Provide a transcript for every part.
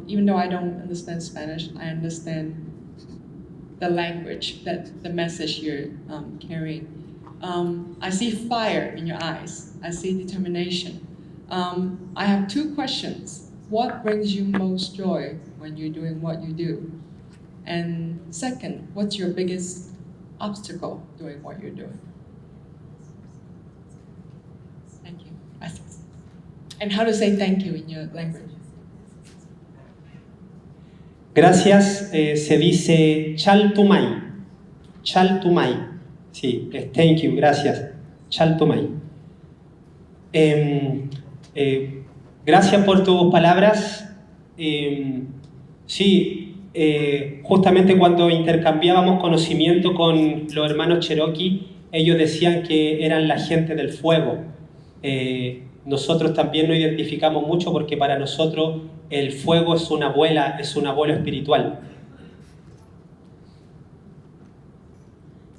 even though I don't understand Spanish, I understand the language, that the message you're carrying. I see fire in your eyes. I see determination. I have two questions. What brings you most joy when you're doing what you do? And second, what's your biggest obstacle doing what you're doing? Thank you. And how to say thank you in your language? Gracias se dice chaltumay. Chaltumay. Sí, es thank you, gracias. Chaltumay. Gracias por tus palabras. Sí, justamente cuando intercambiábamos conocimiento con los hermanos Cherokee, ellos decían que eran la gente del fuego. Nosotros también nos identificamos mucho porque para nosotros el fuego es un abuelo espiritual.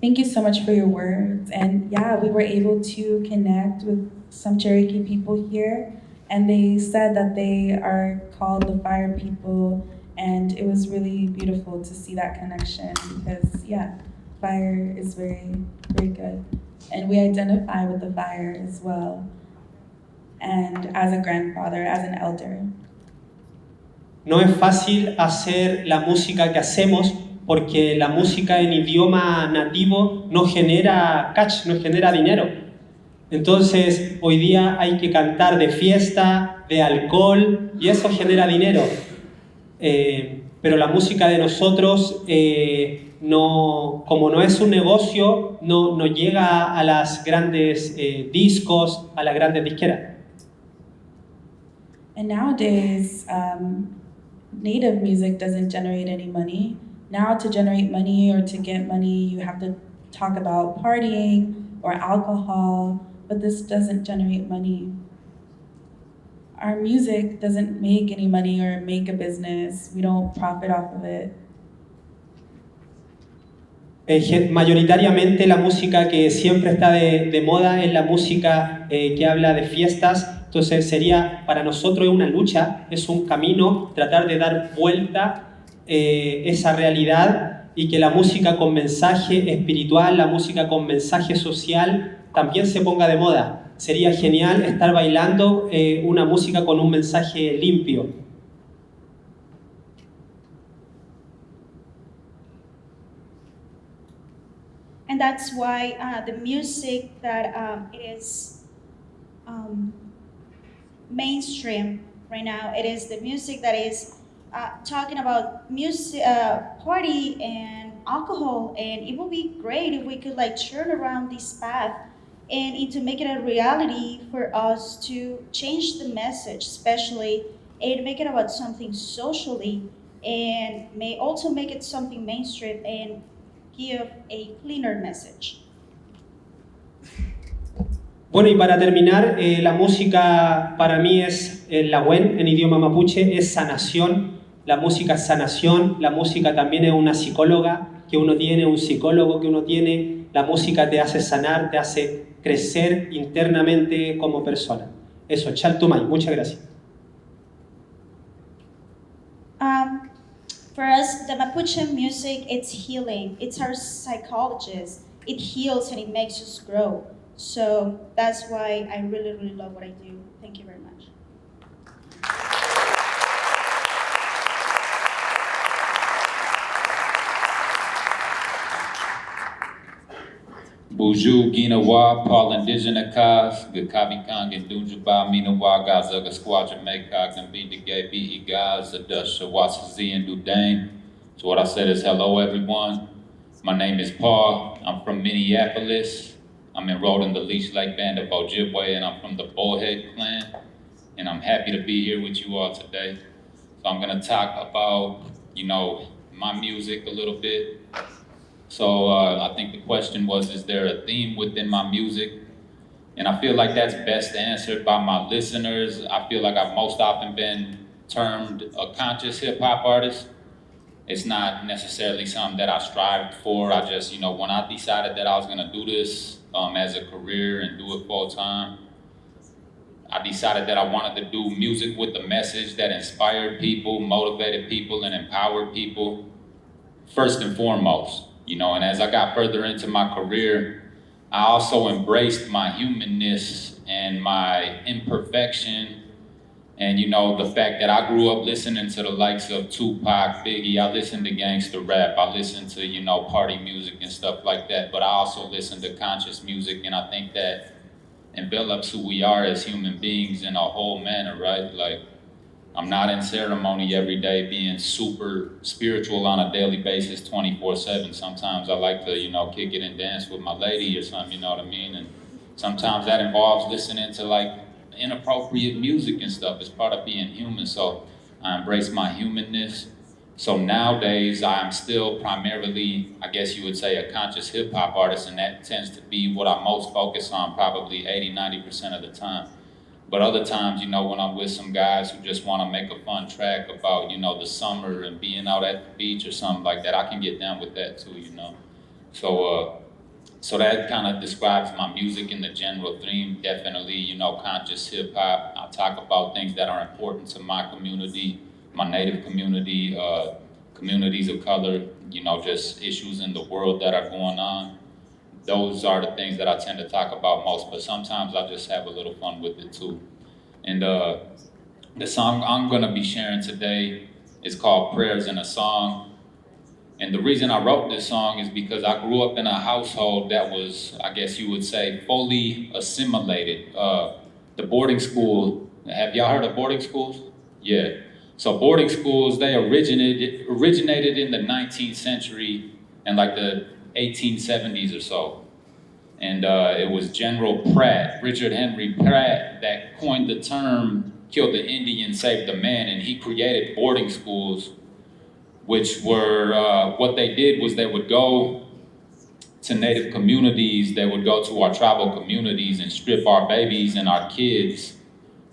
Thank you so much for your words. And yeah, we were able to connect with some Cherokee people here, and they said that they are called the fire people, and it was really beautiful to see that connection because yeah, fire is very, very good. And we identify with the fire as well. And as a grandfather, as an elder. No es fácil hacer la música que hacemos porque la música en idioma nativo no genera cash, no genera dinero. Entonces, hoy día hay que cantar de fiesta, de alcohol, y eso genera dinero. Pero la música de nosotros, como no es un negocio, no llega a las grandes discos, a las grandes disqueras. And nowadays, native music doesn't generate any money. Now to generate money or to get money, you have to talk about partying or alcohol, but this doesn't generate money. Our music doesn't make any money or make a business. We don't profit off of it. Mayoritariamente la música que siempre está de moda es la música que habla de fiestas. Entonces sería, para nosotros es una lucha, es un camino, tratar de dar vuelta esa realidad y que la música con mensaje espiritual, la música con mensaje social también se ponga de moda. Sería genial estar bailando una música con un mensaje limpio. And that's why the music that is mainstream right now, it is the music that is talking about music, party and alcohol, and it would be great if we could like turn around this path and to make it a reality for us to change the message, especially, and make it about something socially, and may also make it something mainstream and give a cleaner message. Bueno, y para terminar, la música para mí es la wen en idioma mapuche, es sanación. La música es sanación, la música también es una psicóloga que uno tiene, un psicólogo que uno tiene. La música te hace sanar, te hace crecer internamente como persona. Eso, Chaltumay, muchas gracias. For us, the Mapuche music, it's healing. It's our psychologist. It heals and it makes us grow. So that's why I really, really love what I do. Thank you very much. Buju Ginawa, Paul Indigenous Kas, Gakabi Kang and Dunjaba, Minawa, Gazaga Squadron, Makak, and Binda Gay, B.E. Gaz, Adusha, Wasazi, and Dudain. So, what I said is hello, everyone. My name is Paul. I'm from Minneapolis. I'm enrolled in the Leech Lake Band of Ojibwe, and I'm from the Bullhead clan. And I'm happy to be here with you all today. So, I'm going to talk about, my music a little bit. So I think the question was, is there a theme within my music? And I feel like that's best answered by my listeners. I feel like I've most often been termed a conscious hip hop artist. It's not necessarily something that I strived for. I just, when I decided that I was gonna do this as a career and do it full time, I decided that I wanted to do music with a message that inspired people, motivated people, and empowered people, first and foremost. And as I got further into my career, I also embraced my humanness and my imperfection. And the fact that I grew up listening to the likes of Tupac, Biggie, I listened to gangster rap, I listened to, party music and stuff like that, but I also listened to conscious music, and I think that envelops who we are as human beings in a whole manner, right? Like, I'm not in ceremony every day being super spiritual on a daily basis 24/7. Sometimes I like to, kick it and dance with my lady or something, you know what I mean? And sometimes that involves listening to like inappropriate music and stuff. It's part of being human. So I embrace my humanness. So nowadays I'm still primarily, I guess you would say, a conscious hip hop artist, and that tends to be what I most focus on probably 80-90% of the time. But other times, when I'm with some guys who just want to make a fun track about, the summer and being out at the beach or something like that, I can get down with that too, So that kind of describes my music in the general theme. Definitely, conscious hip hop. I talk about things that are important to my community, my native community, communities of color, just issues in the world that are going on. Those are the things that I tend to talk about most, but sometimes I just have a little fun with it too. And the song I'm gonna be sharing today is called Prayers in a Song. And the reason I wrote this song is because I grew up in a household that was, I guess you would say, fully assimilated. The boarding school, have y'all heard of boarding schools? Yeah. So boarding schools, they originated in the 19th century and like the 1870s or so. And it was General Pratt, Richard Henry Pratt, that coined the term, kill the Indian, save the man, and he created boarding schools, which were, what they did was they would go to native communities, they would go to our tribal communities and strip our babies and our kids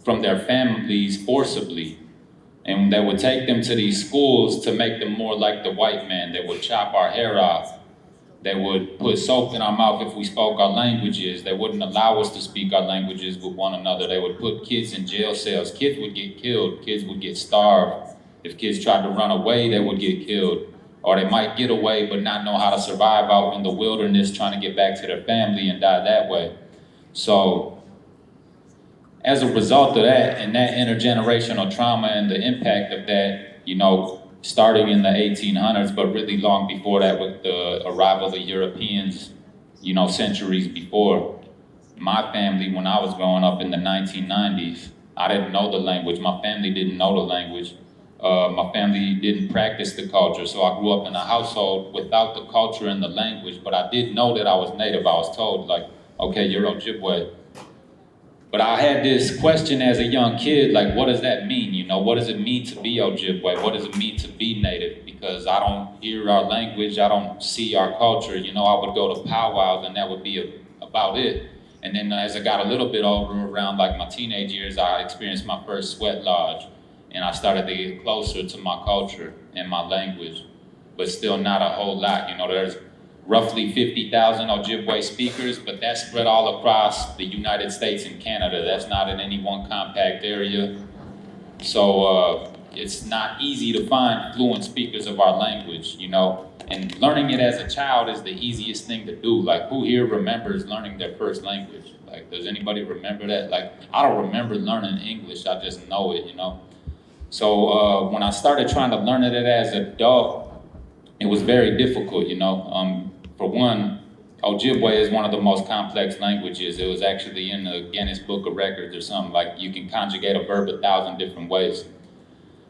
from their families forcibly. And they would take them to these schools to make them more like the white man. They would chop our hair off. They would put soap in our mouth if we spoke our languages. They wouldn't allow us to speak our languages with one another. They would put kids in jail cells. Kids would get killed. Kids would get starved. If kids tried to run away, they would get killed. Or they might get away but not know how to survive out in the wilderness trying to get back to their family and die that way. So as a result of that and that intergenerational trauma and the impact of that, starting in the 1800s, but really long before that with the arrival of the Europeans, centuries before. My family, when I was growing up in the 1990s, I didn't know the language. My family didn't know the language. My family didn't practice the culture, so I grew up in a household without the culture and the language, but I did know that I was native. I was told, like, okay, you're Ojibwe. But I had this question as a young kid, like, what does that mean? What does it mean to be Ojibwe? What does it mean to be native? Because I don't hear our language, I don't see our culture. I would go to powwows and that would be about it. And then as I got a little bit older, around like my teenage years, I experienced my first sweat lodge. And I started to get closer to my culture and my language, but still not a whole lot. There's roughly 50,000 Ojibwe speakers, but that's spread all across the United States and Canada. That's not in any one compact area. So it's not easy to find fluent speakers of our language, and learning it as a child is the easiest thing to do. Like, who here remembers learning their first language? Like, does anybody remember that? Like, I don't remember learning English, I just know it, So when I started trying to learn it as an adult, it was very difficult, For one, Ojibwe is one of the most complex languages. It was actually in the Guinness Book of Records or something. Like, you can conjugate a verb 1,000 different ways.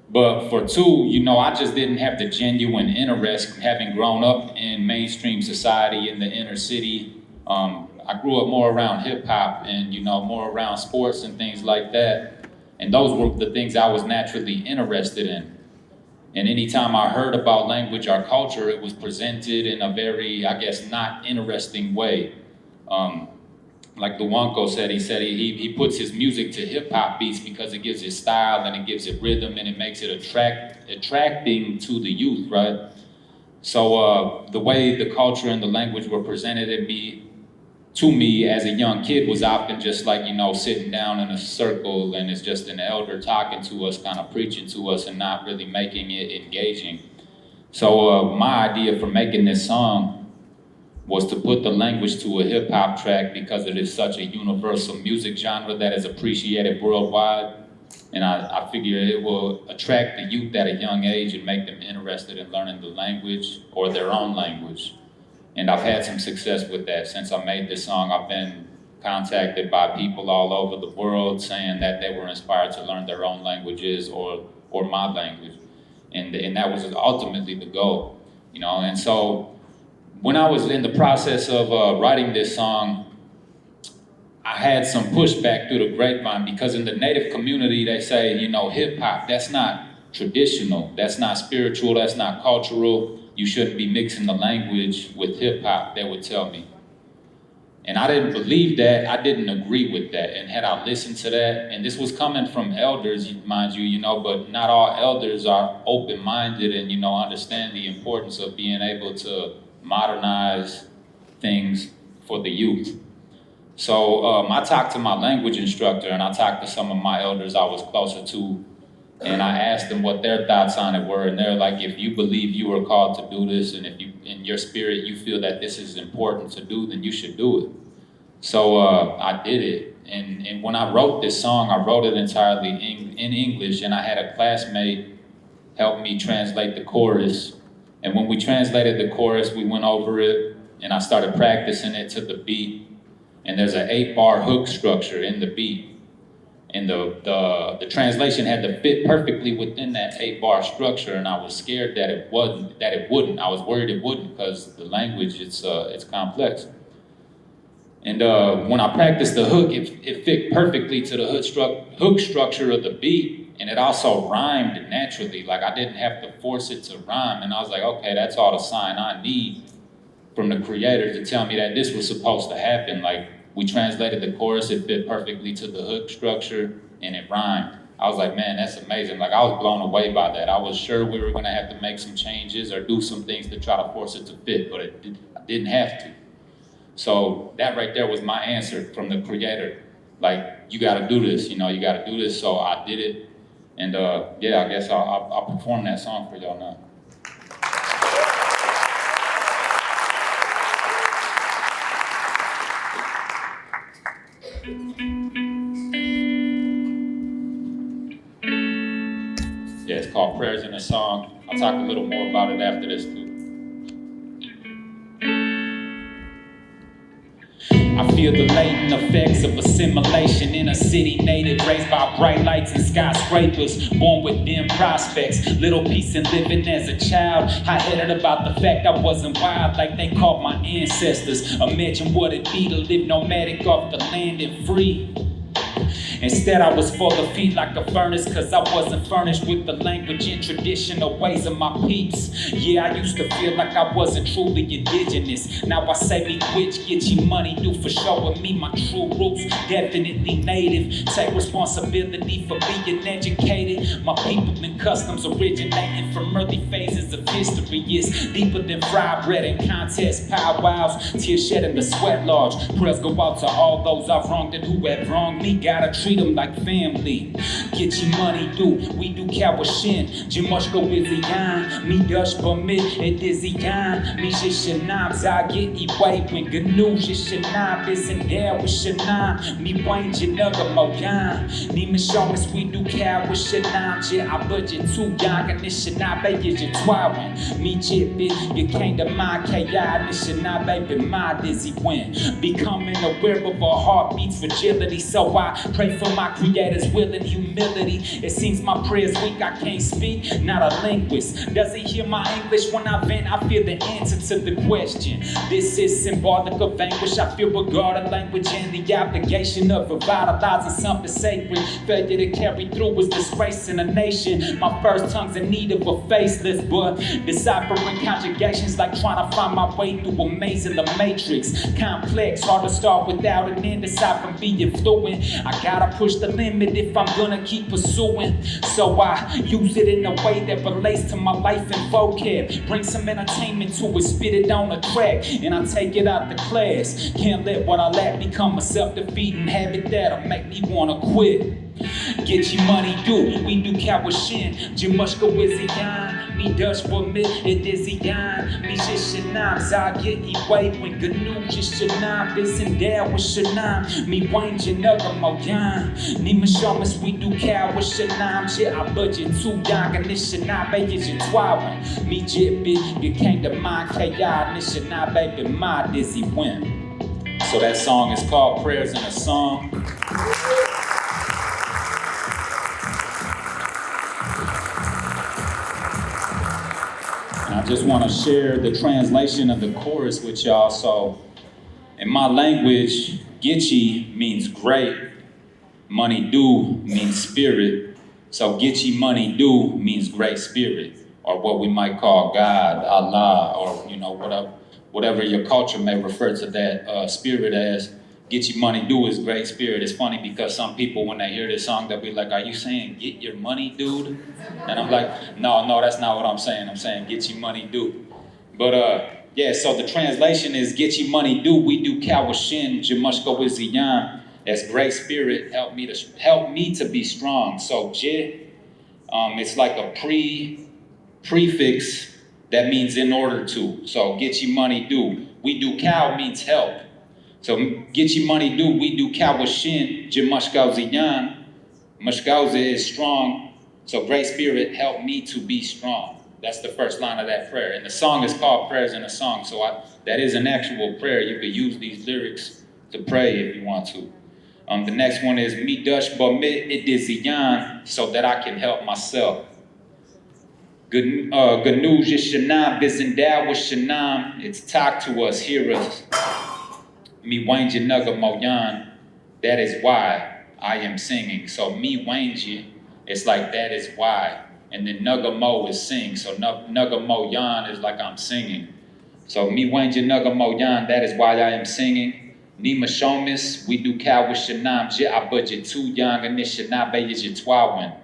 But for two, I just didn't have the genuine interest, having grown up in mainstream society in the inner city. I grew up more around hip hop and, more around sports and things like that. And those were the things I was naturally interested in. And anytime I heard about language or culture, it was presented in a very, I guess, not interesting way. Like Luanko said, he puts his music to hip hop beats because it gives it style and it gives it rhythm and it makes it attracting to the youth, right? So the way the culture and the language were presented to me to me as a young kid was often just like, sitting down in a circle and it's just an elder talking to us, kind of preaching to us and not really making it engaging. So my idea for making this song was to put the language to a hip hop track because it is such a universal music genre that is appreciated worldwide. And I figure it will attract the youth at a young age and make them interested in learning the language or their own language. And I've had some success with that. Since I made this song, I've been contacted by people all over the world saying that they were inspired to learn their own languages or my language. And that was ultimately the goal, And so when I was in the process of writing this song, I had some pushback through the grapevine because in the Native community, they say, hip hop, that's not traditional, that's not spiritual, that's not cultural. You shouldn't be mixing the language with hip hop, they would tell me. And I didn't believe that, I didn't agree with that. And had I listened to that, and this was coming from elders, mind you, but not all elders are open-minded and, understand the importance of being able to modernize things for the youth. So I talked to my language instructor and I talked to some of my elders I was closer to, and I asked them what their thoughts on it were, and they're like, if you believe you are called to do this, and if you, in your spirit, you feel that this is important to do, then you should do it. So I did it, and when I wrote this song, I wrote it entirely in English, and I had a classmate help me translate the chorus, and when we translated the chorus, we went over it, and I started practicing it to the beat, and there's an 8-bar hook structure in the beat. And the translation had to fit perfectly within that 8-bar structure, and I was scared that it wouldn't. I was worried it wouldn't because the language it's complex. And when I practiced the hook, it fit perfectly to the hook structure of the beat, and it also rhymed naturally. Like I didn't have to force it to rhyme, and I was like, okay, that's all the sign I need from the creator to tell me that this was supposed to happen. Like, we translated the chorus, it fit perfectly to the hook structure, and it rhymed. I was like, man, that's amazing. Like, I was blown away by that. I was sure we were gonna have to make some changes or do some things to try to force it to fit, but I didn't have to. So that right there was my answer from the creator. Like, you gotta do this, you gotta do this. So I did it, and I guess I'll perform that song for y'all now. Yeah, it's called Prayers in a Song. I'll talk a little more about it after this too. I feel the latent effects of assimilation in a city native, raised by bright lights and skyscrapers, born with dim prospects, little peace in living as a child. I headed about the fact I wasn't wild like they called my ancestors. Imagine what it'd be to live nomadic off the land and free. Instead, I was full of feet like a furnace, cause I wasn't furnished with the language and traditional ways of my peeps. Yeah, I used to feel like I wasn't truly indigenous. Now I say me quit, get you money due for showing me my true roots. Definitely native, take responsibility for being educated. My people and customs originating from early phases of history. It's deeper than fried bread and contest powwows. Tears shed in the sweat lodge. Prayers go out to all those I've wronged and who have wronged me. Gotta treat them like family. Get your money due, we do kawashin. Jimoshko iziyan, mi dush permit, it is iyan. Mi shishanam, zagit iway when gnu shishanam. Isn't there with shanam, mi wayne jinaga moyan. Ni mishomis, we do kawashanam. Je a budget too young, and nishanam, baby, je twawin. Mi chip it, you came to my kaya, nishanam, baby, my dizzy win. Becoming aware of our heartbeats, fragility, so I pray for my creator's will and humility. It seems my prayer's weak, I can't speak, not a linguist. Does he hear my English when I vent? I feel the answer to the question. This is symbolic of anguish. I feel regarded language and the obligation of revitalizing something sacred. Failure to carry through is disgracing a nation. My first tongue's in need of a facelift, but deciphering conjugations like trying to find my way through a maze in the matrix. Complex, hard to start without an end, aside from being fluent. I got gotta push the limit if I'm gonna keep pursuing. So I use it in a way that relates to my life and vocab. Bring some entertainment to it, spit it on a track, and I take it out the class. Can't let what I lack become a self-defeating habit that'll make me wanna quit. Get your money due, we do kawashin. Jimushka wiziyan, me Dutch woman, it is yan. Me shishanam, zagit iway, when gnu jishanam, bisin dad with shanam. Me wayne janaga moyan, ni mashamas, we do kawashanam. Jit I budget too young, and nishanabe is your twawan. Me jit bit, you came to mind, kaya, nishanabe, be my dizzy win. So that song is called Prayers in a Song. I just want to share the translation of the chorus with y'all. So, in my language, Gitchi means great, money do means spirit. So, Gitchi money do means great spirit, or what we might call God, Allah, or whatever your culture may refer to that spirit as. Get your money do is great spirit. It's funny because some people, when they hear this song, they'll be like, are you saying get your money, dude? And I'm like, no, that's not what I'm saying. I'm saying get your money do. But yeah, so the translation is get your money do. We do kawashin, jamushka wiziyan. As great spirit, help me to be strong. So je, it's like a prefix that means in order to. So get your money do. We do cow means help. So get your money do, we do kawashin, jimushkauziyan. Mushkauza is strong. So great spirit, help me to be strong. That's the first line of that prayer. And the song is called Prayers in a Song. So that is an actual prayer. You could use these lyrics to pray if you want to. The next one is me dush bomit idiziyan, so that I can help myself. Good news, Shanam, bizindaw with Shanam. It's talk to us, hear us. Me wanji naga moyan, that is why I am singing. So me wanji, it's like that is why. And then naga mo is sing. So naga moyan is like I'm singing. So me wanji naga moyan, that is why I am singing. Ni mashomis, we do cow with shanam, je I budget too young, and Anishinaabe is your twawin.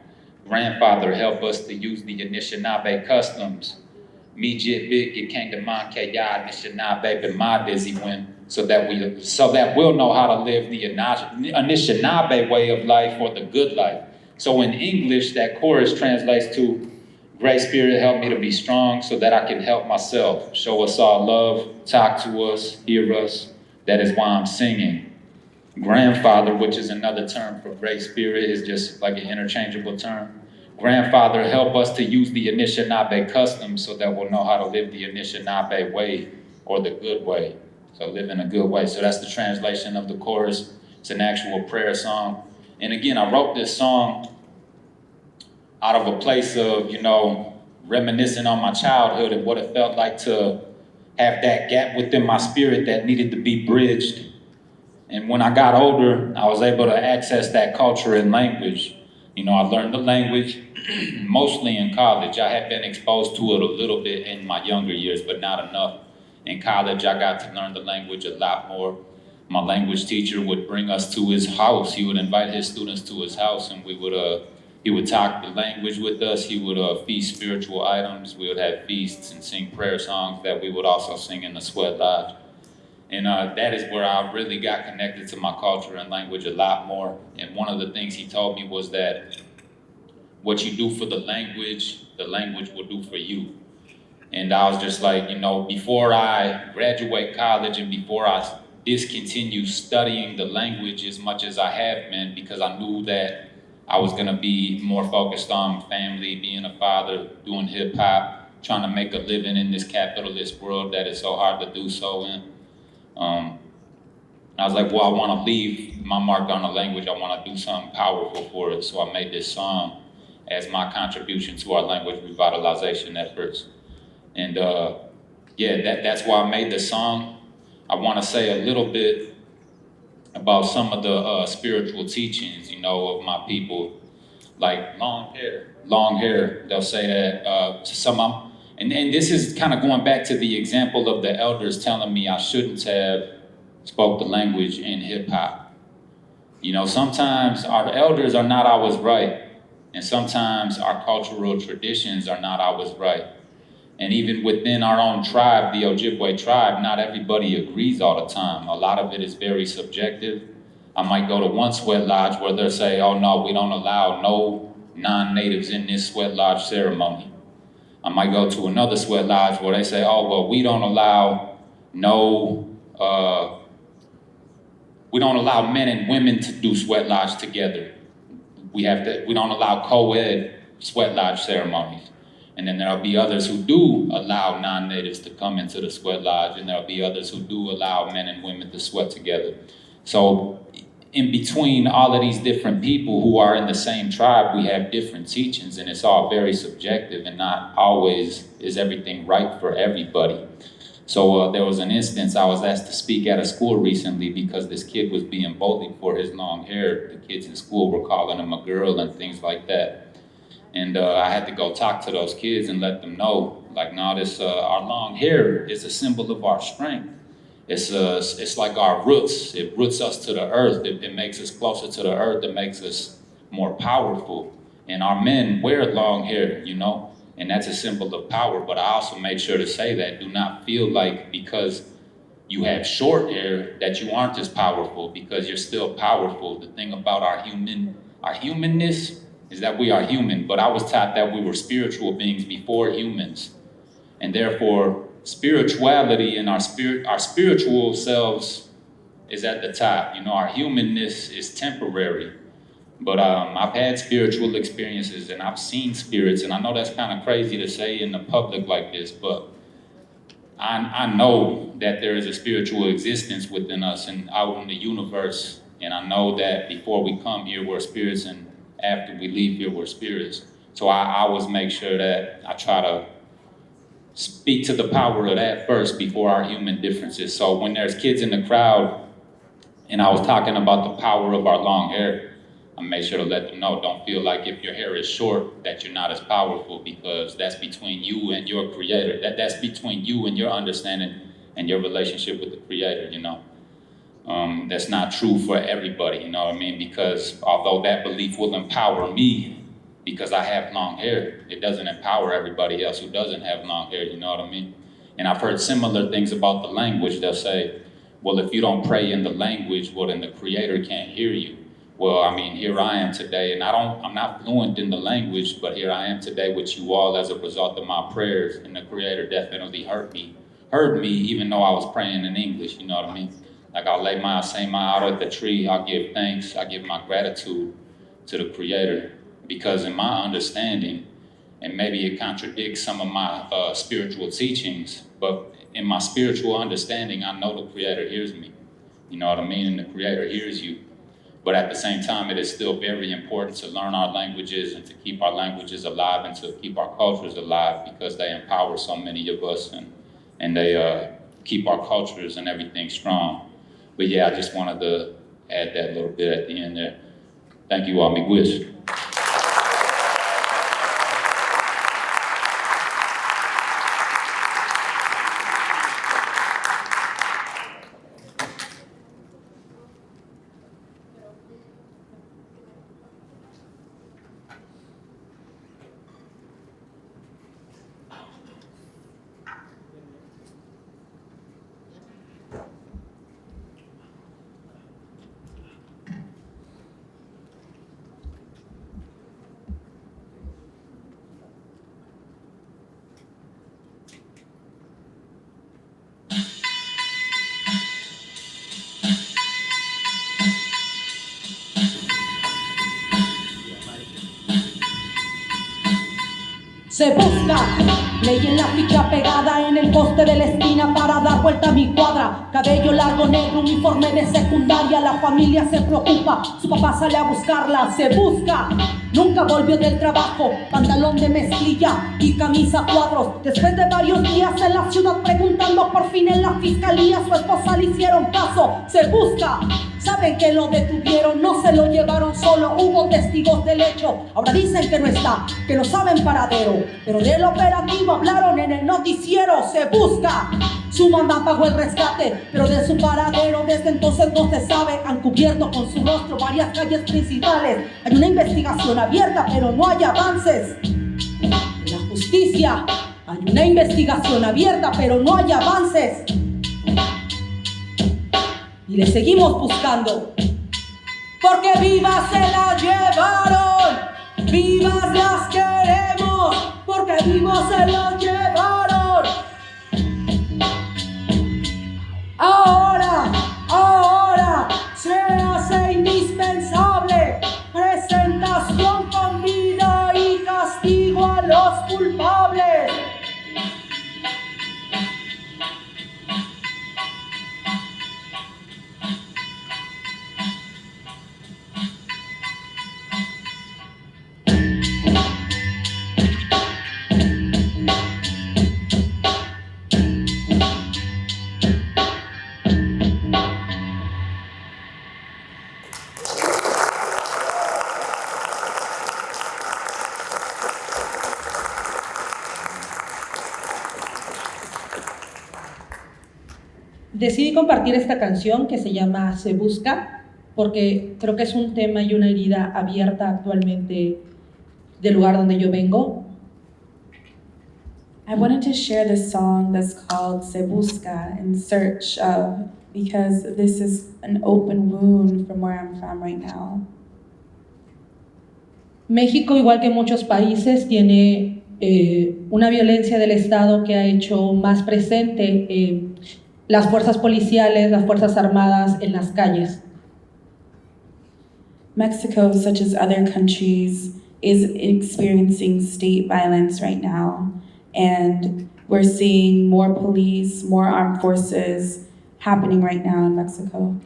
Grandfather help us to use the Anishinaabe customs. Me jit big, it came to mind, kaya Anishinaabe, but my dizzy win. So that we'll know how to live the Anishinaabe way of life or the good life. So in English, that chorus translates to, Great Spirit, help me to be strong so that I can help myself. Show us all love, talk to us, hear us. That is why I'm singing. Grandfather, which is another term for Great Spirit, is just like an interchangeable term. Grandfather, help us to use the Anishinaabe customs so that we'll know how to live the Anishinaabe way or the good way. So live in a good way. So that's the translation of the chorus. It's an actual prayer song. And again, I wrote this song out of a place of, reminiscing on my childhood and what it felt like to have that gap within my spirit that needed to be bridged. And when I got older, I was able to access that culture and language. I learned the language mostly in college. I had been exposed to it a little bit in my younger years, but not enough. In college, I got to learn the language a lot more. My language teacher would bring us to his house. He would invite his students to his house, and he would talk the language with us. He would feast spiritual items. We would have feasts and sing prayer songs that we would also sing in the sweat lodge. And that is where I really got connected to my culture and language a lot more. And one of the things he told me was that what you do for the language will do for you. And I was just like, before I graduate college and before I discontinue studying the language as much as I have been, because I knew that I was gonna be more focused on family, being a father, doing hip hop, trying to make a living in this capitalist world that is so hard to do so in. I was like, well, I wanna leave my mark on the language. I wanna do something powerful for it. So I made this song as my contribution to our language revitalization efforts. And that's why I made the song. I want to say a little bit about some of the spiritual teachings, of my people, like long hair. They'll say that to some. And this is kind of going back to the example of the elders telling me I shouldn't have spoke the language in hip hop. You know, sometimes our elders are not always right, and sometimes our cultural traditions are not always right. And even within our own tribe, the Ojibwe tribe, not everybody agrees all the time. A lot of it is very subjective. I might go to one sweat lodge where they'll say, oh no, we don't allow no non-natives in this sweat lodge ceremony. I might go to another sweat lodge where they say, oh, well, we don't allow men and women to do sweat lodge together. We don't allow co-ed sweat lodge ceremonies. And then there'll be others who do allow non-natives to come into the sweat lodge, and there'll be others who do allow men and women to sweat together. So in between all of these different people who are in the same tribe, we have different teachings, and it's all very subjective, and not always is everything right for everybody. So there was an instance I was asked to speak at a school recently because this kid was being bullied for his long hair. The kids in school were calling him a girl and things like that. And I had to go talk to those kids and let them know, like, no, our long hair is a symbol of our strength. It's like our roots. It roots us to the earth. It makes us closer to the earth. It makes us more powerful. And our men wear long hair, you know, and that's a symbol of power. But I also made sure to say that do not feel like because you have short hair that you aren't as powerful, because you're still powerful. The thing about our humanness is that we are human, but I was taught that we were spiritual beings before humans. And therefore, spirituality and our spiritual selves is at the top. You know, our humanness is temporary. But I've had spiritual experiences and I've seen spirits, and I know that's kind of crazy to say in the public like this, but I know that there is a spiritual existence within us and out in the universe. And I know that before we come here, we're spirits, and after we leave here, we're spirits. So I always make sure that I try to speak to the power of that first before our human differences. So when there's kids in the crowd and I was talking about the power of our long hair, I make sure to let them know, don't feel like if your hair is short that you're not as powerful, because that's between you and your creator. That's between you and your understanding and your relationship with the creator, you know. That's not true for everybody, you know what I mean? Because although that belief will empower me because I have long hair, it doesn't empower everybody else who doesn't have long hair, you know what I mean? And I've heard similar things about the language. They'll say, well, if you don't pray in the language, well, then the creator can't hear you. Well, I mean, here I am today, and I'm not fluent in the language, but here I am today with you all as a result of my prayers, and the creator definitely heard me, even though I was praying in English, you know what I mean? Like I'll say my out at the tree, I'll give thanks, I give my gratitude to the creator, because in my understanding, and maybe it contradicts some of my spiritual teachings, but in my spiritual understanding, I know the creator hears me, you know what I mean? And the creator hears you. But at the same time, it is still very important to learn our languages and to keep our languages alive and to keep our cultures alive, because they empower so many of us and they keep our cultures and everything strong. But yeah, I just wanted to add that little bit at the end there. Thank you all, miigwis. Se busca, ley en la ficha pegada en el poste de la esquina para dar vuelta a mi cuadra. Cabello largo negro, uniforme de secundaria, la familia se preocupa, su papá sale a buscarla. Se busca, nunca volvió del trabajo, pantalón de mezclilla y camisa cuadros. Después de varios días en la ciudad preguntando, por fin en la fiscalía su esposa le hicieron caso. Se busca, Saben que lo detuvieron, no se lo llevaron solo, hubo testigos del hecho. Ahora dicen que no está, que no saben paradero, pero del operativo hablaron en el noticiero. Se busca, su mamá pagó el rescate, pero de su paradero desde entonces no se sabe. Han cubierto con su rostro varias calles principales. Hay una investigación abierta, pero no hay avances. En la justicia hay una investigación abierta, pero no hay avances. Y le seguimos buscando, porque vivas se las llevaron, vivas las queremos, porque vivos se las llevaron. Ahora se hace indispensable presentación con vida y castigo a los culpables. Decidí compartir esta canción que se llama Se Busca, porque creo que es un tema y una herida abierta actualmente del lugar donde yo vengo. I wanted to share this song that's called Se Busca, in search of, because this is an open wound from where I'm from right now. México, igual que muchos países, tiene una violencia del Estado que ha hecho más presente las fuerzas policiales, las fuerzas armadas en las calles. Mexico, such as other countries, is experiencing state violence right now, and we're seeing more police, more armed forces happening right now in Mexico.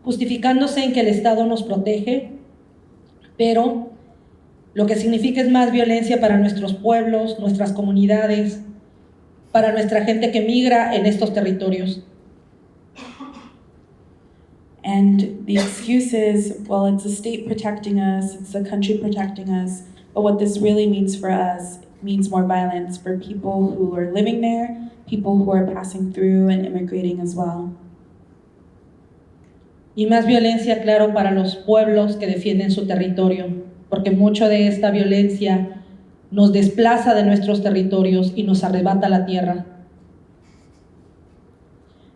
Justificándose en que el Estado nos protege, pero lo que significa es más violencia para nuestros pueblos, nuestras comunidades, para nuestra gente que migra en estos territorios. And the excuse is, well, it's a state protecting us, it's a country protecting us, but what this really means for us means more violence for people who are living there, people who are passing through and immigrating as well. Y más violencia, claro, para los pueblos que defienden su territorio, porque mucho de esta violencia nos desplaza de nuestros territorios y nos arrebata la tierra.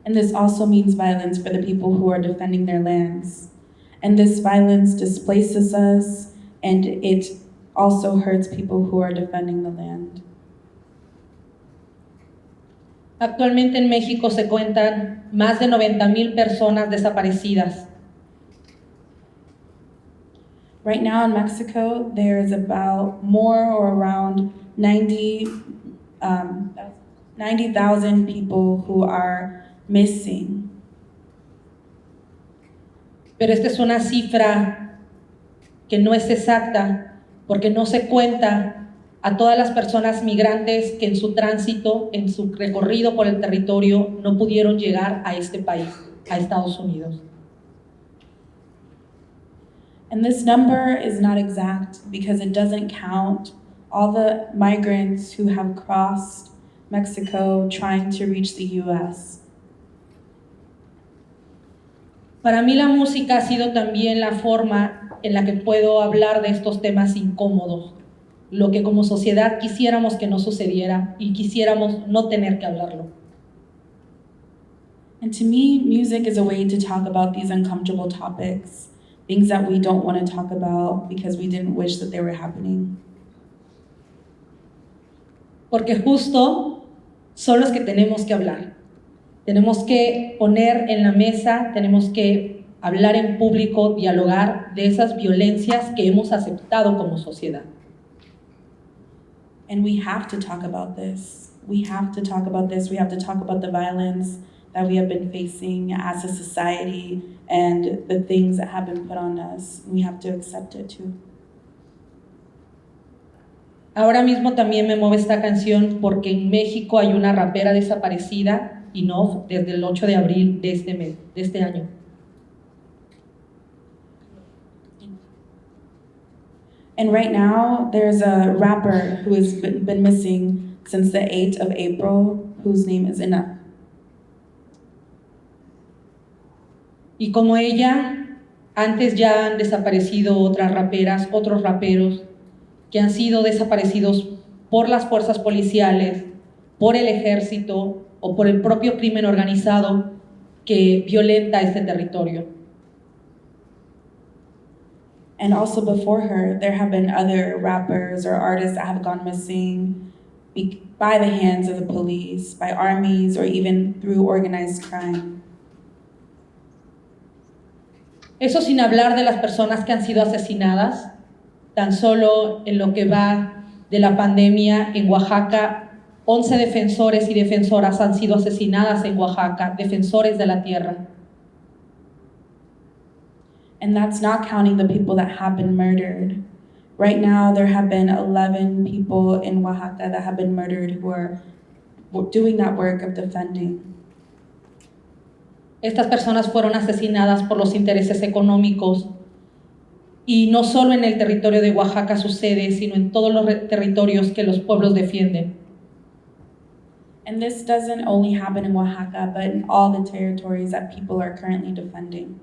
And this also means violence for the people who are defending their lands. And this violence displaces us, and it also hurts people who are defending the land. Actualmente en México se cuentan más de 90,000 personas desaparecidas. Right now in Mexico, there's about more or around 90,000 people who are missing. Pero esta es una cifra que no es exacta porque no se cuenta a todas las personas migrantes que en su tránsito, en su recorrido por el territorio, no pudieron llegar a este país, a Estados Unidos. And this number is not exact because it doesn't count all the migrants who have crossed Mexico trying to reach the US. Para mí la música ha sido también la forma en la que puedo hablar de estos temas incómodos, lo que como sociedad quisiéramos que no sucediera y quisiéramos no tener que hablarlo. And to me, music is a way to talk about these uncomfortable topics, things that we don't want to talk about because we didn't wish that they were happening. Porque justo son los que tenemos que hablar. Tenemos que poner en la mesa, tenemos que hablar en público, dialogar de esas violencias que hemos aceptado como sociedad. And we have to talk about this. We have to talk about this. We have to talk about the violence that we have been facing as a society and the things that have been put on us. We have to accept it too. Ahora mismo también me mueve esta canción porque en México hay una rapera desaparecida INOF desde el 8 de abril de este mes, de este año. And right now, there's a rapper who has been missing since the 8th of April, whose name is Enough. Y como ella, antes ya han desaparecido otras raperas, otros raperos que han sido desaparecidos por las fuerzas policiales, por el ejército o por el propio crimen organizado que violenta este territorio. And also before her, there have been other rappers or artists that have gone missing by the hands of the police, by armies, or even through organized crime. Eso sin hablar de las personas que han sido asesinadas. Tan solo en lo que va de la pandemia en Oaxaca, 11 defensores y defensoras han sido asesinadas en Oaxaca, defensores de la tierra. And that's not counting the people that have been murdered. Right now, there have been 11 people in Oaxaca that have been murdered who are doing that work of defending. Estas personas fueron asesinadas por los intereses económicos y no solo en el territorio de Oaxaca sucede, sino en todos los territorios que los pueblos defienden. And this doesn't only happen in Oaxaca, but in all the territories that people are currently defending.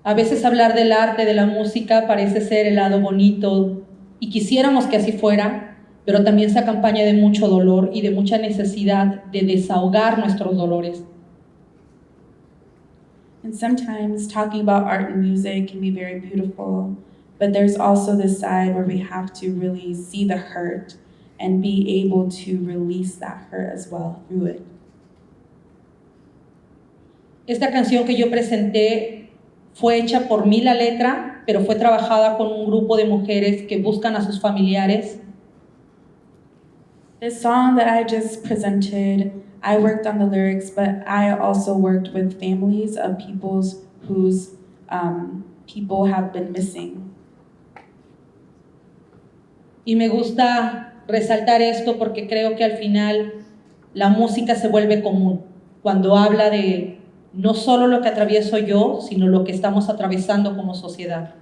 A veces hablar del arte, de la música, parece ser el lado bonito y quisiéramos que así fuera, pero también se acompaña de mucho dolor y de mucha necesidad de desahogar nuestros dolores. And sometimes talking about art and music can be very beautiful, but there's also this side where we have to really see the hurt and be able to release that hurt as well through it. Esta canción que yo presenté fue hecha por mí la letra, pero fue trabajada con un grupo de mujeres que buscan a sus familiares. This song that I just presented, I worked on the lyrics, but I also worked with families of peoples whose people have been missing. Y me gusta resaltar esto porque creo que al final la música se vuelve común cuando habla de no solo lo que atravieso yo, sino lo que estamos atravesando como sociedad.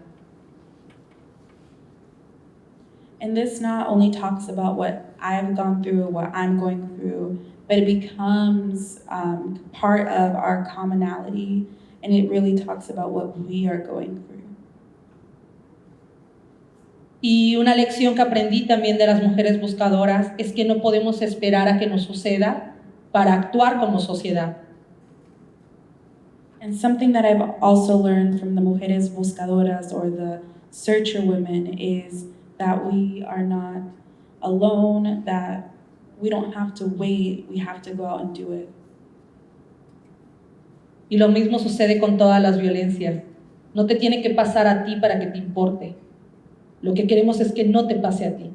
And this not only talks about what I've gone through, what I'm going through, but it becomes part of our commonality, and it really talks about what we are going through. Y una lección que aprendí también de las mujeres buscadoras es que no podemos esperar a que nos suceda para actuar como sociedad. And something that I've also learned from the mujeres buscadoras or the searcher women is that we are not alone, that we don't have to wait, we have to go out and do it. Y lo mismo sucede con todas las violencias. No te tiene que pasar a ti para que te importe. Lo que queremos es que no te pase a ti.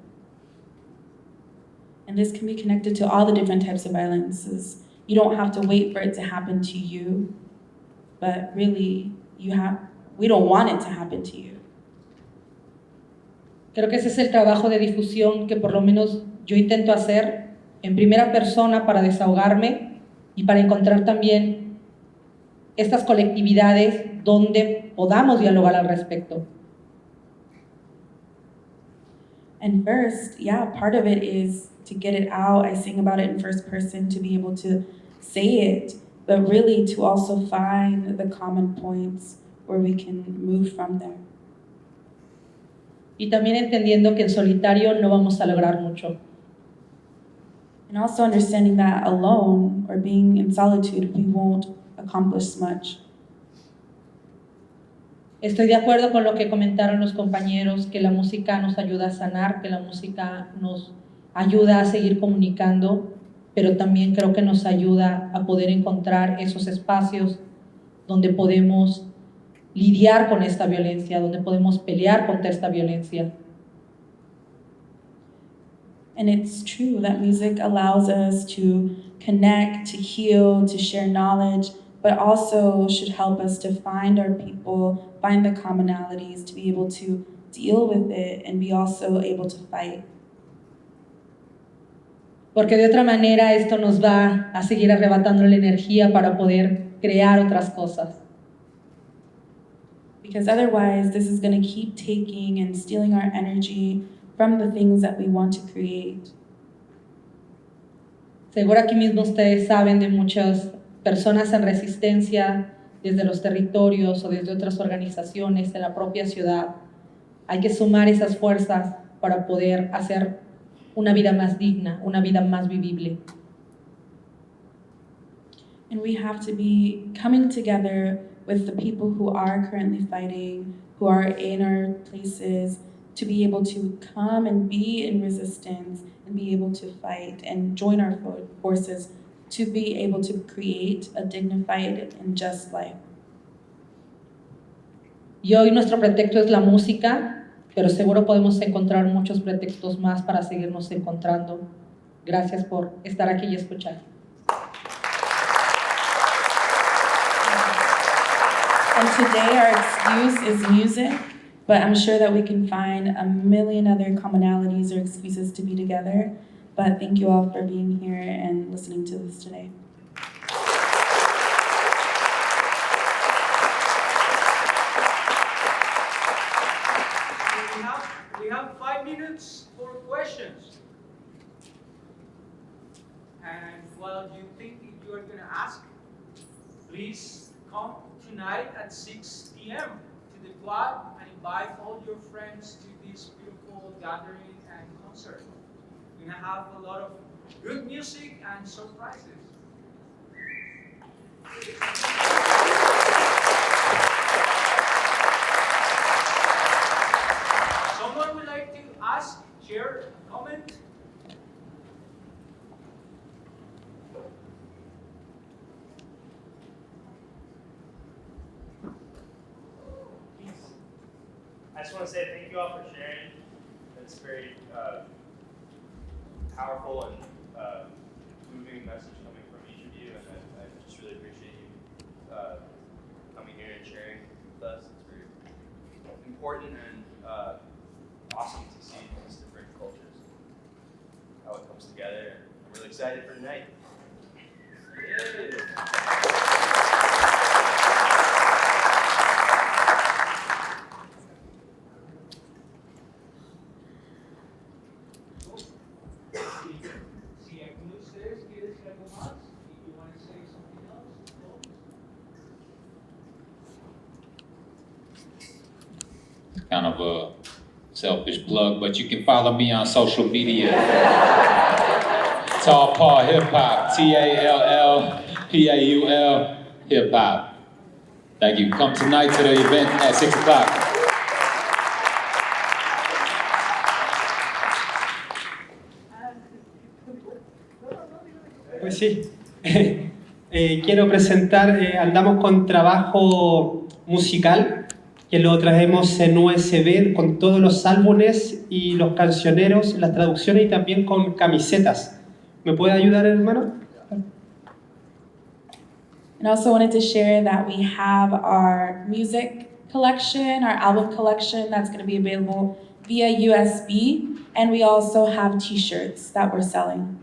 And this can be connected to all the different types of violences. You don't have to wait for it to happen to you, but really, we don't want it to happen to you. Creo que ese es el trabajo de difusión que por lo menos yo intento hacer en primera persona para desahogarme y para encontrar también estas colectividades donde podamos dialogar al respecto. And first, part of it is to get it out. I sing about it in first person to be able to say it, but really to also find the common points where we can move from there. Y también entendiendo que en solitario no vamos a lograr mucho. And also understanding that alone or being in solitude, we won't accomplish much. Estoy de acuerdo con lo que comentaron los compañeros, que la música nos ayuda a sanar, que la música nos ayuda a seguir comunicando, pero también creo que nos ayuda a poder encontrar esos espacios donde podemos lidiar con esta violencia, donde podemos pelear contra esta violencia. And it's true that music allows us to connect, to heal, to share knowledge, but also should help us to find our people, find the commonalities, to be able to deal with it and be also able to fight. porque de otra manera esto nos va a seguir arrebatando la energía para poder crear otras cosas. Because otherwise, this is going to keep taking and stealing our energy from the things that we want to create. Seguro aquí mismo ustedes saben de muchas personas en resistencia desde los territorios o desde otras organizaciones en la propia ciudad. Hay que sumar esas fuerzas para poder hacer una vida más digna, una vida más vivible. And we have to be coming together with the people who are currently fighting, who are in our places, to be able to come and be in resistance and be able to fight and join our forces to be able to create a dignified and just life. Y hoy nuestro pretexto es la música, pero seguro podemos encontrar muchos pretextos más para seguirnos encontrando. Gracias por estar aquí y escuchar. And today our excuse is music, but I'm sure that we can find a million other commonalities or excuses to be together. But thank you all for being here and listening to this today. We have 5 minutes for questions. And while you think if you are going to ask, please come tonight at 6 p.m. to the quad and invite all your friends to this beautiful gathering and concert. We're going to have a lot of good music and surprises. Someone would like to ask, share, comment? I just want to say thank you all for sharing. It's very powerful and moving message coming from each of you, and I just really appreciate you coming here and sharing with us. It's very important and awesome to see these different cultures, how it comes together. I'm really excited for tonight. Si alguno de ustedes quiere decir algo más, if you want to say something else, go. Kind of a selfish plug, but you can follow me on social media. Tall Paul Hip Hop, TALLPAUL Hip Hop. Thank you. Come tonight to the event at 6 o'clock. Pues sí, quiero presentar, andamos con trabajo musical, que lo traemos en USB con todos los álbumes y los cancioneros, las traducciones y también con camisetas. ¿Me puede ayudar, hermano? And also wanted to share that we have our music collection, our album collection that's going to be available via USB, and we also have t-shirts that we're selling.